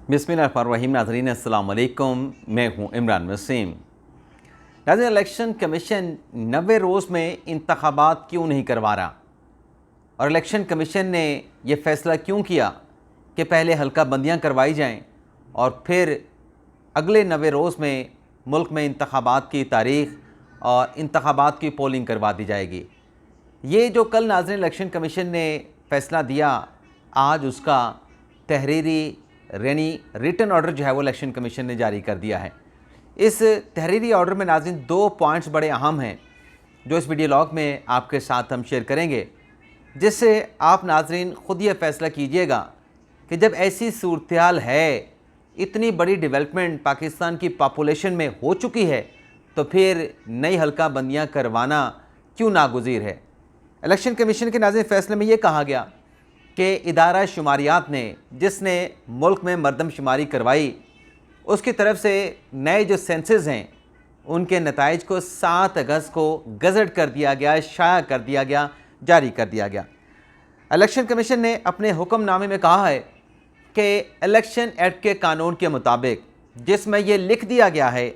बिस्मिल्लाहिर्रहमानिर्रहीम। नाज़रीन अस्सलाम वालेकुम, मैं हूँ इमरान वसीम। नाज़रीन, इलेक्शन कमीशन 90 रोज़ में इंतखाबात क्यों नहीं करवा रहा और इलेक्शन कमीशन ने यह फ़ैसला क्यों किया कि पहले हल्का बंदियाँ करवाई जाएँ और फिर अगले 90 रोज़ में मुल्क में इंतखाबात की तारीख़ और इंतखाबात की पोलिंग करवा दी जाएगी। ये जो कल नाज़रीन इलेक्शन कमीशन ने फ़ैसला दिया, आज उसका तहरीरी यानी रिटन ऑर्डर जो है वो इलेक्शन कमीशन ने जारी कर दिया है। इस तहरीरी ऑर्डर में नाज़रीन 2 पॉइंट्स बड़े अहम हैं जो इस वीडियो लॉग में आपके साथ हम शेयर करेंगे, जिससे आप नाज़रीन ख़ुद ये फ़ैसला कीजिएगा कि जब ऐसी सूरत-ए-हाल है, इतनी बड़ी डेवलपमेंट पाकिस्तान की पॉपुलेशन में हो चुकी है, तो फिर नई हल्का बंदियाँ करवाना क्यों नागुज़ीर है। इलेक्शन कमीशन के नाज़रीन फ़ैसले में ये कहा गया कि इदारा शुमारियात ने जिसने मुल्क में मरदमशुमारी करवाई, उसकी तरफ से नए जो सेंसस हैं उनके नताइज को 7 अगस्त को गज़ट कर दिया गया, शाया कर दिया गया, जारी कर दिया गया। इलेक्शन कमीशन ने अपने हुक्मनामे में कहा है कि इलेक्शन एक्ट के कानून के मुताबिक जिसमें ये लिख दिया गया है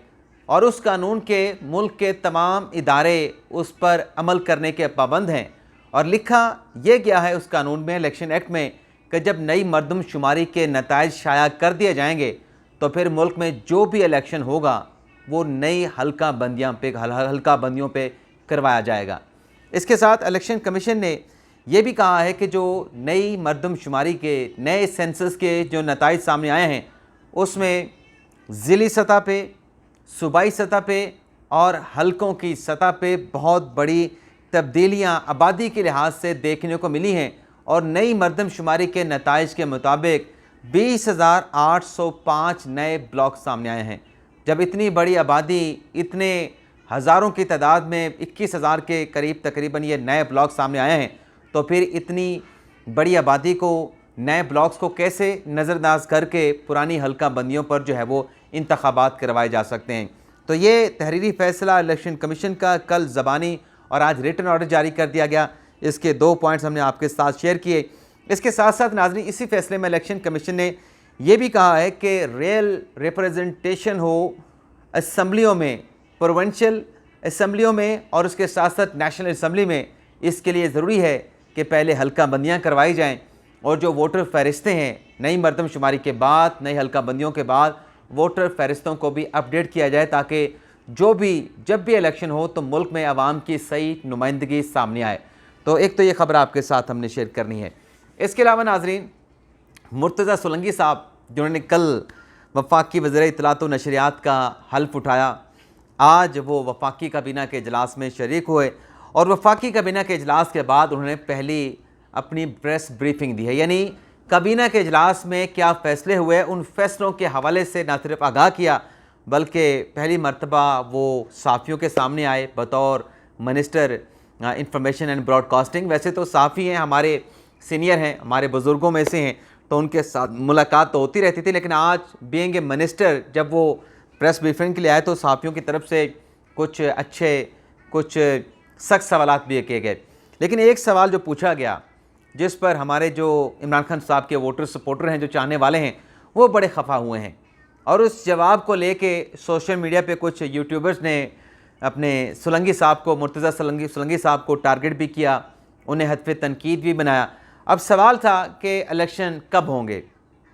और उस कानून के मुल्क के तमाम इदारे उस पर अमल करने के पाबंद हैं, और लिखा यह गया है उस कानून में, इलेक्शन एक्ट में, कि जब नई मरदमशुमारी के नताइज शाया कर दिए जाएंगे तो फिर मुल्क में जो भी इलेक्शन होगा वो नई हल्का बंदियों पे करवाया जाएगा। इसके साथ इलेक्शन कमीशन ने यह भी कहा है कि जो नई मरदमशुमारी के नए सेंसस के जो नताइज सामने आए हैं उसमें ज़िली सतह पे, सूबाई सतह पे और हलकों की सतह पे बहुत बड़ी तब्दीलियाँ आबादी के लिहाज से देखने को मिली हैं, और नई मरदमशुमारी के नताइज के मुताबिक 20,805 नए ब्लॉक सामने आए हैं। जब इतनी बड़ी आबादी, इतने हज़ारों की तादाद में 21,000 के करीब तकरीबन ये नए ब्लॉक सामने आए हैं, तो फिर इतनी बड़ी आबादी को, नए ब्लॉक्स को कैसे नज़रअंदाज करके पुरानी हल्का बंदियों पर जो है वो इंतखाबात करवाए जा सकते हैं। तो ये तहरीरी फ़ैसला इलेक्शन कमीशन का कल ज़बानी और आज रिटन ऑर्डर जारी कर दिया गया। इसके 2 पॉइंट्स हमने आपके साथ शेयर किए। इसके साथ साथ नाज़रीन, इसी फैसले में इलेक्शन कमीशन ने यह भी कहा है कि रियल रिप्रेजेंटेशन हो असम्बलियों में, प्रोविंशियल असम्बलियों में और उसके साथ साथ नेशनल असम्बली में। इसके लिए ज़रूरी है कि पहले हल्का बंदियाँ करवाई जाएँ और जो वोटर फ़हरिस्तें हैं, नई मरदमशुमारी के बाद, नई हल्का बंदियों के बाद वोटर फ़हरिस्तों को भी अपडेट किया जाए, ताकि जब भी इलेक्शन हो तो मुल्क में आवाम की सही नुमाइंदगी सामने आए। तो एक तो ये ख़बर आपके साथ हमने शेयर करनी है। इसके अलावा नाज़रीन, मुर्तज़ा सोलंकी साहब जिन्होंने कल वफाकी वज़ीर इत्तलात व नशरियात का हल्फ उठाया, आज वो वफाकी काबीना के इजलास में शरीक हुए और वफाकी काबीना के इजलास के बाद उन्होंने पहली अपनी प्रेस ब्रीफिंग दी है। यानी काबीना के इजलास में क्या फ़ैसले हुए, उन फ़ैसलों के हवाले से न सिर्फ आगाह किया, बल्कि पहली मरतबा वो सहाफ़ियों के सामने आए बतौर मिनिस्टर इंफॉर्मेशन एंड ब्रॉडकास्टिंग। वैसे तो सहाफ़ी हैं, हमारे सीनियर हैं, हमारे बुज़ुर्गों में से हैं, तो उनके साथ मुलाकात तो होती रहती थी, लेकिन आज बीइंग ए मिनिस्टर जब वो प्रेस ब्रीफिंग के लिए आए तो सहाफ़ियों की तरफ से कुछ अच्छे, कुछ सख्त सवालात भी किए गए। लेकिन एक सवाल जो पूछा गया, जिस पर हमारे जो इमरान खान साहब के वोटर सपोर्टर हैं, जो चाहने वाले हैं, वो बड़े खफा हुए हैं, और उस जवाब को लेके सोशल मीडिया पे कुछ यूट्यूबर्स ने अपने सोलंकी साहब को, मुर्तज़ा सोलंकी साहब को टारगेट भी किया, उन्हें हदफ तनकीद भी बनाया। अब सवाल था कि इलेक्शन कब होंगे,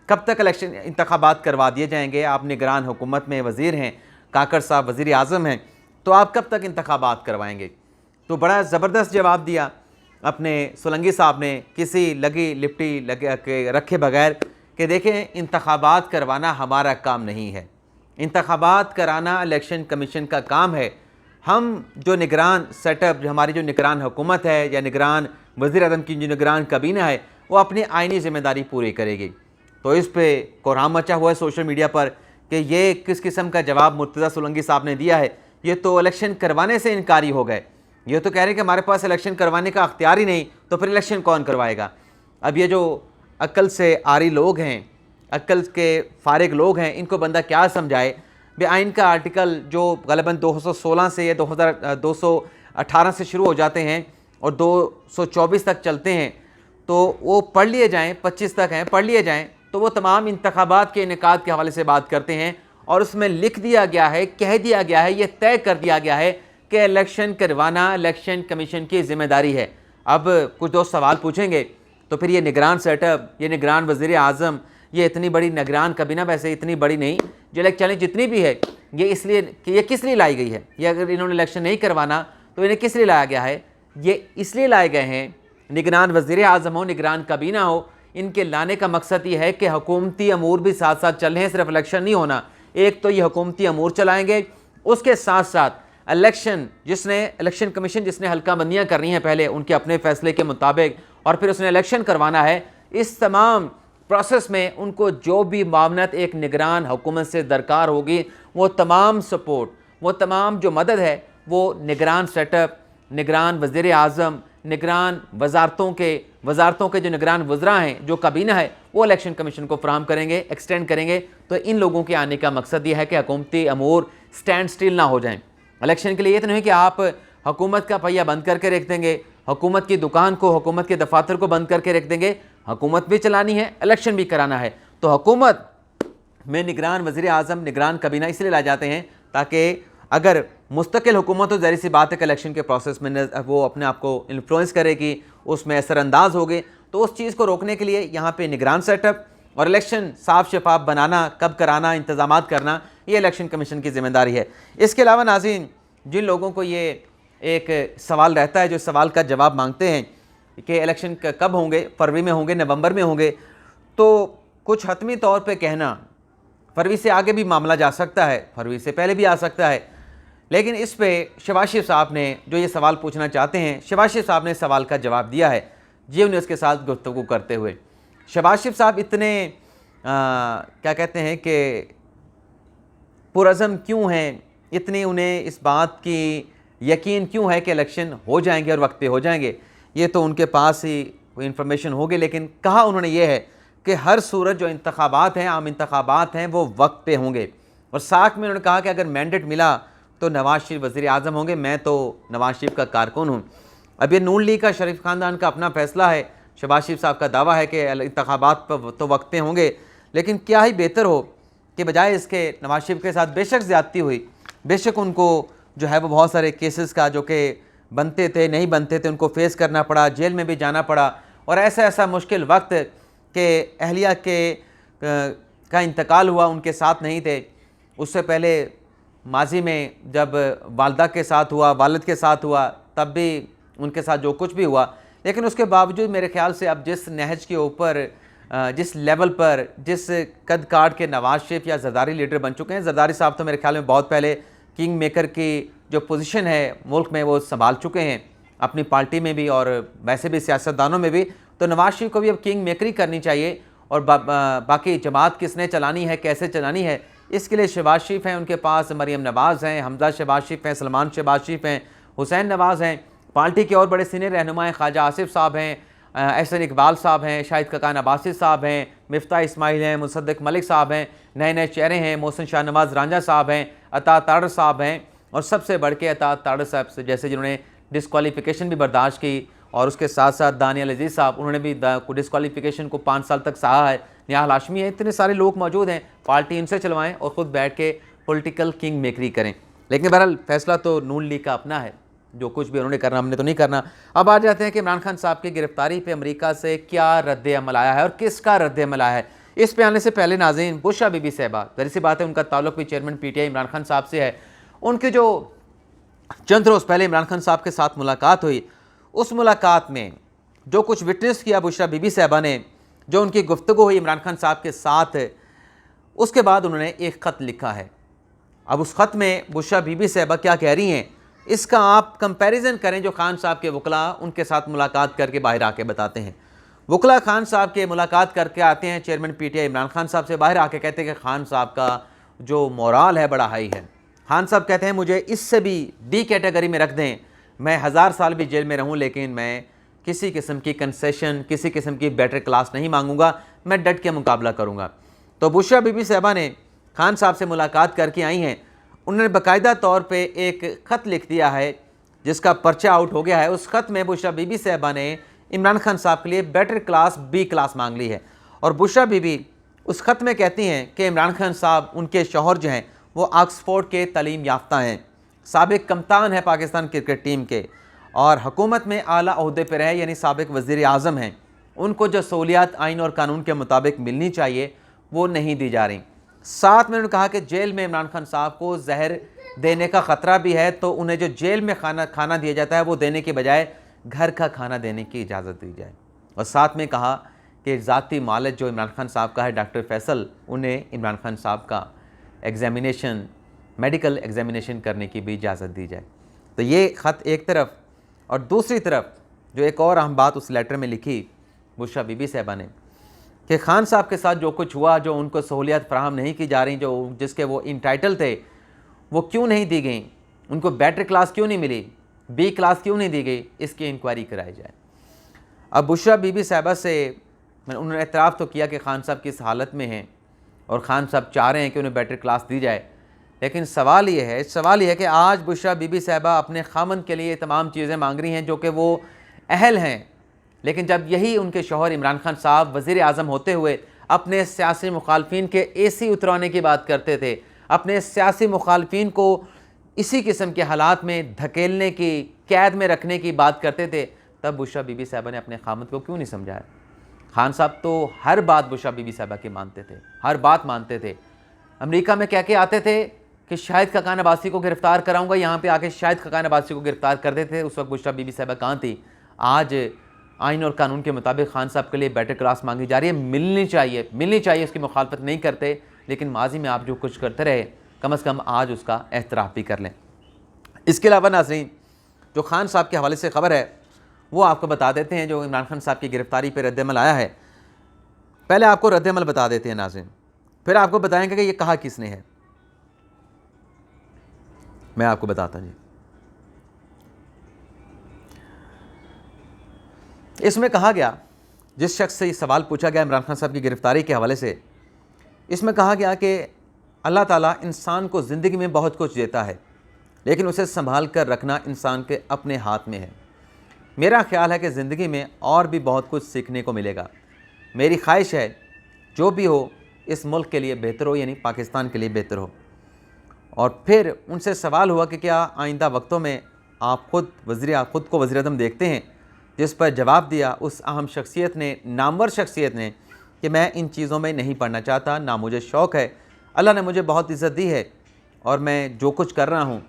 कब तक इलेक्शन इंतखाबात करवा दिए जाएंगे। आप निगरान हुकूमत में वज़ीर हैं, काकर साहब वज़ीर आज़म हैं, तो आप कब तक इंतखाबात करवाएंगे। तो बड़ा ज़बरदस्त जवाब दिया अपने सोलंकी साहब ने, किसी लगी लिपटी लगे के रखे बगैर, कि देखें, इंतखाबात करवाना हमारा काम नहीं है, इंतखाबात कराना इलेक्शन कमीशन का काम है। हम जो निगरान सेटअप, हमारी जो निगरान हुकूमत है या निगरान वज़ीर आज़म की जो निगरान काबीना है, वो अपनी आइनी ज़िम्मेदारी पूरी करेगी। तो इस पर कोहराम मचा हुआ है सोशल मीडिया पर कि ये किस किस्म का जवाब मुर्तज़ा सोलंकी साहब ने दिया है। ये तो इलेक्शन करवाने से इनकारी हो गए, ये तो कह रहे हैं कि हमारे पास इलेक्शन करवाने का अख्तियार ही नहीं, तो फिर इलेक्शन कौन करवाएगा। अब ये जो अक्ल से आरी लोग हैं, अक्ल के फारिग लोग हैं, इनको बंदा क्या समझाए। बे आइन का आर्टिकल जो ग़ालिबन 216 से या 218 से शुरू हो जाते हैं और 224 तक चलते हैं, तो वो पढ़ लिए जाएँ, 25 तक हैं, पढ़ लिए जाएँ, तो वो तमाम इंतखाबात के इनेकाद के हवाले से बात करते हैं और उसमें लिख दिया गया है, कह दिया गया है, ये तय कर दिया गया है कि इलेक्शन करवाना इलेक्शन कमीशन की जिम्मेदारी है। अब कुछ दोस्त सवाल पूछेंगे तो फिर ये निगरान सेटअप, ये निगरान वज़ीर आज़म, ये इतनी बड़ी निगरान काबीना, वैसे इतनी बड़ी नहीं, जो इलेक्शन जितनी भी है ये इसलिए कि ये किस लिए लाई गई है, ये अगर इन्होंने इलेक्शन नहीं करवाना तो इन्हें किस लिए लाया गया है, ये इसलिए लाए गए हैं, निगरान वज़ीर आज़म हो, निगरान काबीना हो, इनके लाने का मकसद ये है कि हुकूमती अमूर भी साथ साथ चल रहे हैं, सिर्फ इलेक्शन नहीं होना। एक तो ये हुकूमती अमूर चलाएंगे, उसके साथ साथ इलेक्शन कमीशन जिसने हल्का बंदियाँ करनी हैं पहले उनके अपने फैसले के मुताबिक, और फिर उसने इलेक्शन करवाना है, इस तमाम प्रोसेस में उनको जो भी मामनत एक निगरान हुकूमत से दरकार होगी, वो तमाम सपोर्ट, वो तमाम जो मदद है वो निगरान सेटअप, निगरान वज़ीर आज़म, निगरान वजारतों के जो निगरान वज़रा हैं, जो काबीना है, वो इलेक्शन कमीशन को फराहम करेंगे, एक्सटेंड करेंगे। तो इन लोगों के आने का मकसद ये है कि हुकूमती अमूर स्टैंड स्टिल ना हो जाएं। इलेक्शन के लिए ये तो नहीं कि आप हुकूमत का पहिया बंद करके रख देंगे, हुकूमत की दुकान को, हुकूमत के दफातर को बंद करके रख देंगे। हुकूमत भी चलानी है, इलेक्शन भी कराना है। तो हुकूमत में निगरान वज़ीर आज़म, निगरान काबीना इसलिए लाए जाते हैं ताकि अगर मुस्तकिल हुकूमत तो ज़ाहिर सी बात है कि इलेक्शन के प्रोसेस में वो अपने आप को इन्फ्लुएंस करेगी, उसमें असरअंदाज होगी। तो उस चीज़ को रोकने के लिए यहाँ पे निगरान सेटअप और इलेक्शन साफ शफाफ बनाना, कब कराना, इंतज़ामात करना, ये इलेक्शन कमीशन की ज़िम्मेदारी है। इसके अलावा नाज़रीन, जिन लोगों को ये एक सवाल रहता है, जो सवाल का जवाब मांगते हैं कि इलेक्शन कब होंगे, फरवरी में होंगे, नवंबर में होंगे, तो कुछ हतमी तौर पे कहना, फरवरी से आगे भी मामला जा सकता है, फरवरी से पहले भी आ सकता है, लेकिन इस पे शहबाज शरीफ साहब ने जो ये सवाल पूछना चाहते हैं, शहबाज शरीफ साहब ने सवाल का जवाब दिया है जी न्यूज़ के साथ गुफ्तगू करते हुए। शहबाज शरीफ साहब इतने क्या कहते हैं कि पुरज़म क्यों हैं, इतनी उन्हें इस बात की यकीन क्यों है कि इलेक्शन हो जाएंगे और वक्त पे हो जाएंगे, ये तो उनके पास ही इंफॉर्मेशन होगी। लेकिन कहा उन्होंने ये है कि हर सूरत जो इंतखाबात हैं, आम इंतखाबात हैं, वो वक्त पे होंगे। और साथ में उन्होंने कहा कि अगर मैंडेट मिला तो नवाज़ शरीफ वज़ीर आज़म होंगे, मैं तो नवाज़ शरीफ का कारकुन हूँ। अब ये नून लीग का, शरीफ ख़ानदान का अपना फ़ैसला है। शहबाज शरीफ साहब का दावा है कि इंतखाबात पर तो वक्त पे होंगे, लेकिन क्या ही बेहतर हो कि बजाय इसके नवाज़ शरीफ के साथ बेशक ज़्यादती हुई, बेशक उनको जो है वो बहुत सारे केसेस का जो कि बनते थे नहीं बनते थे उनको फेस करना पड़ा, जेल में भी जाना पड़ा, और ऐसा मुश्किल वक्त कि अहलिया का इंतकाल हुआ, उनके साथ नहीं थे। उससे पहले माजी में जब वालदा के साथ हुआ, वालिद के साथ हुआ, तब भी उनके साथ जो कुछ भी हुआ, लेकिन उसके बावजूद मेरे ख्याल से अब जिस नहज के ऊपर, जिस लेवल पर, जिस कद काट के नवाज़ शरीफ या ज़रदारी लीडर बन चुके हैं, ज़रदारी साहब तो मेरे ख्याल में बहुत पहले किंग मेकर की जो पोजीशन है मुल्क में वो संभाल चुके हैं, अपनी पार्टी में भी और वैसे भी सियासतदानों में भी। तो नवाज़ शरीफ को भी अब किंग मेकरी करनी चाहिए, और बाकी जमात किसने चलानी है, कैसे चलानी है, इसके लिए शहबाज शरीफ हैं उनके पास, मरीम नवाज़ हैं, हमजा शहबाज शरीफ हैं, सलमान शहबाज शरीफ हैं, हुसैन नवाज़ हैं, पार्टी के और बड़े सीनियर रहनुमा हैं, ख्वाजा आसिफ साहब हैं, एहसन इकबाल साहब हैं, शाहिद ककान अब्बासी साहब हैं, मिफ्ता इस्माइल हैं, मुसद्दिक मलिक साहब हैं, नए नए चेहरे हैं, मोहसिन शाहनवाज रांझा साहब हैं, अता ताड़ साहब हैं, और सबसे बढ़ के अता ताड़ साहब से जैसे जिन्होंने डिस्क्वालिफिकेशन भी बर्दाश्त की, और उसके साथ साथ दानियल अजीज़ साहब, उन्होंने भी डिस्क्वालिफिकेशन को 5 साल तक सहा है, निहाल हाशमी है, इतने सारे लोग मौजूद हैं, पार्टी इनसे चलवाएं और ख़ुद बैठ के पॉलिटिकल किंग मेकरी करें। लेकिन बहरहाल फैसला तो नून लीग का अपना है, जो कुछ भी उन्होंने करना हमने तो नहीं करना। अब आ जाते हैं कि इमरान खान साहब की गिरफ्तारी पे अमेरिका से क्या रद्द अमल आया है और किसका रद्द अमल आया है। इस पे आने से पहले नाज़रीन, बुशरा बीबी साहबा, ज़ाहिर सी बात है उनका ताल्लुक भी चेयरमैन PTI इमरान खान साहब से है। उनके जो चंद रोज़ पहले इमरान खान साहब के साथ मुलाकात हुई, उस मुलाकात में जो कुछ विटनेस किया बुशरा बीबी साहबा ने, जो उनकी गुफ्तगू हुई इमरान खान साहब के साथ, उसके बाद उन्होंने एक ख़त लिखा है। अब उस ख़त में बुशरा बीबी साहबा क्या कह रही हैं, इसका आप कंपैरिजन करें जो खान साहब के वकला उनके साथ मुलाकात करके बाहर आके बताते हैं। वकला खान साहब के मुलाकात करके आते हैं, चेयरमैन PTI इमरान खान साहब से बाहर आके कहते हैं कि खान साहब का जो मोराल है बड़ा हाई है। खान साहब कहते हैं मुझे इससे भी D कैटेगरी में रख दें, मैं 1000 साल भी जेल में रहूं, लेकिन मैं किसी किस्म की कंसेशन, किसी किस्म की बेटर क्लास नहीं मांगूंगा, मैं डट के मुकाबला करूंगा। तो बुशरा बीबी साहबा ने खान साहब से मुलाकात करके आई हैं, उन्होंने बाकायदा तौर पे एक ख़त लिख दिया है जिसका पर्चा आउट हो गया है। उस ख़त में बुशरा बीबी साहबा ने इमरान खान साहब के लिए बेटर क्लास B क्लास मांग ली है। और बुशरा बीबी उस ख़त में कहती हैं कि इमरान खान साहब, उनके शौहर जो हैं वो ऑक्सफोर्ड के तालीम याफ्ता हैं, साबिक कप्तान है पाकिस्तान क्रिकेट टीम के, और हुकूमत में आला ओहदे पर रहे, यानी साबिक वज़ीर आज़म हैं। उनको जो सहूलियात आइन और कानून के मुताबिक मिलनी चाहिए वो नहीं दी जा रही। साथ में उन्होंने कहा कि जेल में इमरान खान साहब को जहर देने का ख़तरा भी है, तो उन्हें जो जेल में खाना दिया जाता है वो देने के बजाय घर का खाना देने की इजाज़त दी जाए। और साथ में कहा कि ज़ाती मालिक जो इमरान खान साहब का है, डॉक्टर फैसल, उन्हें इमरान खान साहब का एग्ज़ामिनेशन, मेडिकल एग्ज़ामिनेशन करने की भी इजाज़त दी जाए। तो ये ख़त एक तरफ, और दूसरी तरफ जो एक और अहम बात उस लेटर में लिखी बुशरा बीबी साहबा ने, कि खान साहब के साथ जो कुछ हुआ, जो उनको सहूलियत फ़राहम नहीं की जा रही, जो जिसके वो इंटाइटल थे, वो क्यों नहीं दी गई, उनको बेटर क्लास क्यों नहीं मिली, बी क्लास क्यों नहीं दी गई, इसकी इंक्वायरी कराई जाए। अब बुशरा बीबी साहबा से उन्होंने एतराफ़ तो किया कि खान साहब किस हालत में हैं और खान साहब चाह रहे हैं कि उन्हें बेटर क्लास दी जाए, लेकिन सवाल ये है कि आज बुशरा बीबी साहबा अपने खामन के लिए तमाम चीज़ें मांग रही हैं जो कि वो अहल हैं, लेकिन जब यही उनके शौहर इमरान खान साहब वज़ीर आज़म होते हुए अपने सियासी मुखालफिन के AC उतरवाने की बात करते थे, अपने सियासी मुखालफिन को इसी किस्म के हालात में धकेलने की, कैद में रखने की बात करते थे, तब बुशरा बीबी साहबा ने अपने खामद को क्यों नहीं समझाया। खान साहब तो हर बात बुशरा बीबी साहबा की मानते थे, हर बात मानते थे। अमेरिका में कह के आते थे कि शाहिद खकान अब्बासी को गिरफ़्तार कराऊंगा, यहाँ पे आके शाहिद खकान अब्बासी को गिरफ़्तार कर देते थे। उस वक्त बुशरा बीबी साहबा कहाँ थी। आज आइन और कानून के मुताबिक खान साहब के लिए बेटर क्लास मांगी जा रही है, मिलनी चाहिए, उसकी मुखालफत नहीं करते, लेकिन माजी में आप जो कुछ करते रहे, कम से कम आज उसका एहतराफ़ भी कर लें। इसके अलावा नाज़रीन, जो खान साहब के हवाले से ख़बर है वो आपको बता देते हैं, जो इमरान खान साहब की गिरफ़्तारी पर रद्दअमल आया है। पहले आपको रद्दअमल बता देते हैं नाज़रीन, फिर आपको बताएंगे कि ये कहा किसने है। मैं आपको बताता जी। इसमें कहा गया, जिस शख्स से ये सवाल पूछा गया इमरान खान साहब की गिरफ़्तारी के हवाले से, इसमें कहा गया कि अल्लाह ताला इंसान को ज़िंदगी में बहुत कुछ देता है, लेकिन उसे संभाल कर रखना इंसान के अपने हाथ में है। मेरा ख्याल है कि ज़िंदगी में और भी बहुत कुछ सीखने को मिलेगा। मेरी ख्वाहिश है जो भी हो इस मुल्क के लिए बेहतर हो, यानी पाकिस्तान के लिए बेहतर हो। और फिर उनसे सवाल हुआ कि क्या आइंदा वक्तों में आप ख़ुद को वज़ीर आज़म देखते हैं, जिस पर जवाब दिया उस अहम शख्सियत ने, नामवर शख्सियत ने, कि मैं इन चीज़ों में नहीं पढ़ना चाहता, ना मुझे शौक़ है। अल्लाह ने मुझे बहुत इज़्ज़त दी है और मैं जो कुछ कर रहा हूँ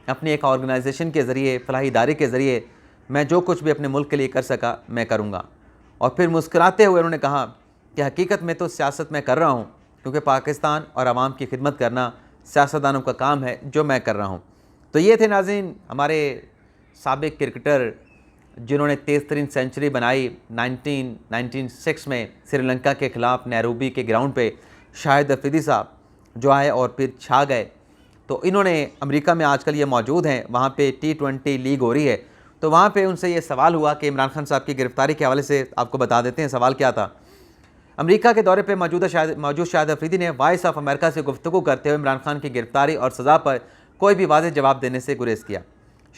अपनी एक ऑर्गेनाइजेशन के ज़रिए, फलाही इदारे के ज़रिए, मैं जो कुछ भी अपने मुल्क के लिए कर सका मैं करूँगा। और फिर मुस्कुराते हुए उन्होंने कहा कि हकीकत में तो सियासत मैं कर रहा हूँ, क्योंकि पाकिस्तान और आवाम की खिदमत करना सियासतदानों का काम है, जो मैं कर रहा हूँ। तो ये थे नाज़रीन हमारे साबिक क्रिकेटर जिन्होंने तेज़ तरीन सेंचुरी बनाई 1996 में श्रीलंका के ख़िलाफ़ नैरोबी के ग्राउंड पे, शाहिद अफरीदी साहब जो आए और फिर छा गए। तो इन्होंने अमेरिका में आजकल ये मौजूद हैं, वहाँ पे T20 लीग हो रही है, तो वहाँ पे उनसे ये सवाल हुआ कि इमरान खान साहब की गिरफ़्तारी के हवाले से आपको बता देते हैं सवाल क्या था। अमेरिका के दौरे पे मौजूद शाहिद अफरीदी ने वॉइस ऑफ अमेरिका से गुफ्तगू करते हुए इमरान खान की गिरफ़्तारी और सज़ा पर कोई भी वाज़ेह जवाब देने से गुरेज़ किया।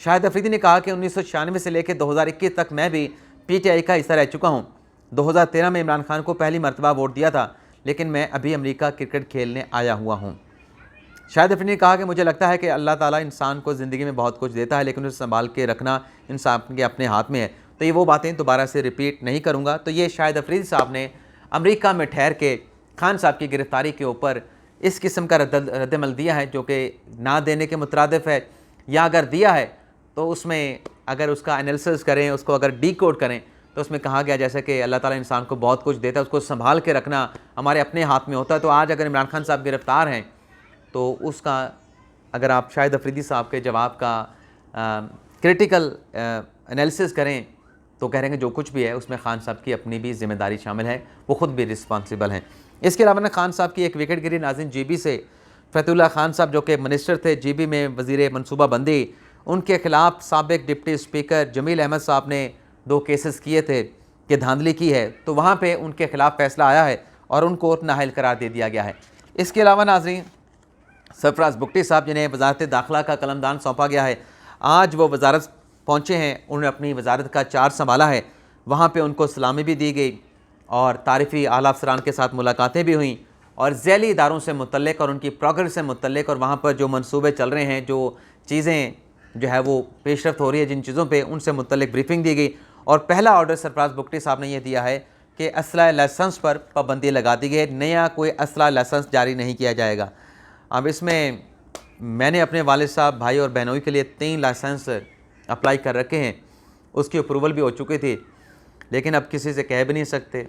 शाहिद अफरीदी ने कहा कि 1996 से लेकर 2021 तक मैं भी PTI का हिस्सा रह चुका हूँ। 2013 में इमरान खान को पहली मरतबा वोट दिया था, लेकिन मैं अभी अमेरिका क्रिकेट खेलने आया हुआ हूँ। शाहिद अफरीदी ने कहा कि मुझे लगता है कि अल्लाह ताला इंसान को ज़िंदगी में बहुत कुछ देता है, लेकिन उसे संभाल के रखना इंसान के अपने हाथ में है। तो ये वो बातें दोबारा से रिपीट नहीं करूँगा। तो ये शाहिद अफरीदी साहब ने अमेरिका में ठहर के खान साहब की गिरफ़्तारी के ऊपर इस किस्म का रद्दअमल दिया है, जो कि ना देने के मुतरादिफ है, या अगर दिया है तो उसमें अगर उसका एनालिसिस करें, उसको अगर डीकोड करें, तो उसमें कहा गया जैसे कि अल्लाह ताला इंसान को बहुत कुछ देता है, उसको संभाल के रखना हमारे अपने हाथ में होता है। तो आज अगर इमरान खान साहब गिरफ़्तार हैं तो उसका अगर आप शाहिद अफरीदी साहब के जवाब का क्रिटिकल एनालिसिस करें तो कह रहे हैं कि जो कुछ भी है उसमें खान साहब की अपनी भी ज़िम्मेदारी शामिल है, वो ख़ुद भी रिस्पॉन्सिबल हैं। इसके अलावा ना खान साहब की एक विकेट गिरी नाज़रीन GB से। फतहुल्लाह खान साहब जो कि मिनिस्टर थे GB में, वज़ीर मनसूबा बंदी, उनके ख़िलाफ़ साबिक डिप्टी स्पीकर जमील अहमद साहब ने 2 केसेस किए थे कि धांधली की है, तो वहाँ पे उनके ख़िलाफ़ फ़ैसला आया है और उनको नाअहल करार दे दिया गया है। इसके अलावा नाज़रीन सरफराज बुगटी साहब जिन्हें वज़ारत दाखिला का कलमदान सौंपा गया है, आज वो वज़ारत पहुँचे हैं, उन्होंने अपनी वज़ारत का चार्ज संभाला है। वहाँ पर उनको सलामी भी दी गई और तारीफ़ी आला अफसरान के साथ मुलाकातें भी हुई और ज़ैली इदारों से मुतल्लिक़ और उनकी प्रोग्रेस से मुतल्लिक़ और वहाँ पर जो मंसूबे चल रहे हैं, जो चीज़ें जो है वो पेशरफ्त हो रही है जिन चीज़ों पे, उनसे मुतल्लिक़ ब्रीफिंग दी गई। और पहला ऑर्डर सरफराज बुगटी साहब ने यह दिया है कि असला लाइसेंस पर पाबंदी लगा दी गई, नया कोई असला लाइसेंस जारी नहीं किया जाएगा। अब इसमें मैंने अपने वालिद साहब, भाई और बहनोई के लिए 3 लाइसेंस अप्लाई कर रखे हैं, उसकी अप्रूवल भी हो चुकी थी, लेकिन अब किसी से कह भी नहीं सकते।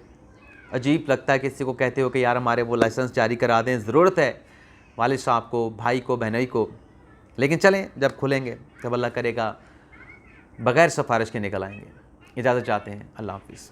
अजीब लगता है किसी को कहते हो कि यार हमारे वो लाइसेंस जारी करा दें, ज़रूरत है वालिद साहब को, भाई को, बहनोई को। लेकिन चलें, जब खुलेंगे तब अल्लाह करेगा बग़ैर सिफारिश के निकल आएंगे। इजाज़त चाहते हैं, अल्लाह हाफ़िज़।